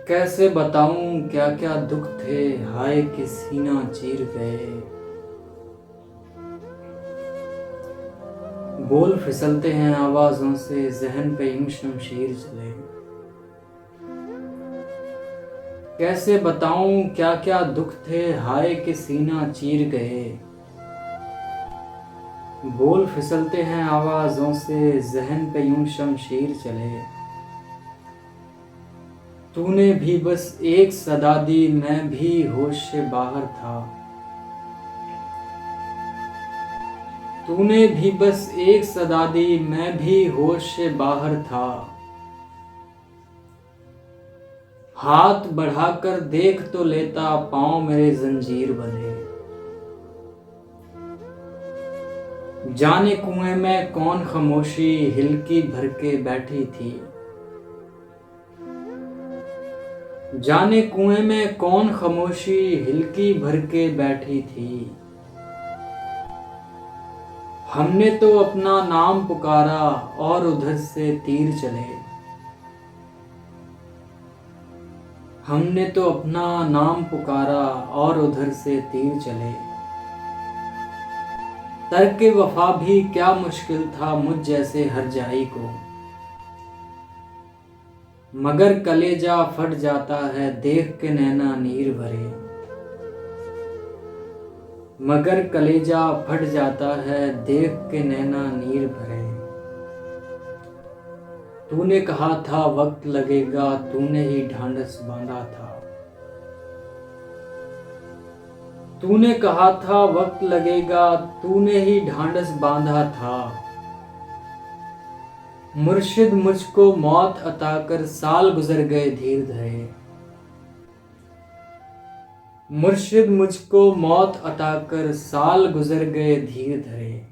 कैसे बताऊं क्या क्या दुख थे, हाय कि सीना चीर गए। बोल फिसलते हैं आवाजों से, जहन पे यूं शमशीर चले। कैसे बताऊं क्या क्या दुख थे, हाय कि सीना चीर गए। बोल फिसलते हैं आवाजों से, जहन पे यूं शमशीर चले। तूने भी बस एक सदा दी, मैं भी होश से बाहर था। तूने भी बस एक सदा दी, मैं भी होश से बाहर था। हाथ बढ़ाकर देख तो लेता, पांव मेरे जंजीर बने। जाने कुएं में कौन खामोशी, हिलकी भर के बैठी थी। जाने कुएं में कौन खामोशी, हिलकी भर के बैठी थी। हमने तो अपना नाम पुकारा और उधर से तीर चले। हमने तो अपना नाम पुकारा और उधर से तीर चले। तर्क वफा भी क्या मुश्किल था मुझ जैसे हर जाई को। मगर कलेजा फट जाता है देख के नैना नीर भरे। मगर कलेजा फट जाता है देख के नैना नीर भरे। तूने कहा था वक्त लगेगा, तूने ही ढांढस बांधा था। तूने कहा था वक्त लगेगा, तूने ही ढांढस बांधा था। मुर्शिद मुझको मौत अता कर, साल गुजर गए धीर धरे। मुर्शिद मुझको मौत अता कर, साल गुजर गए धीर धरे।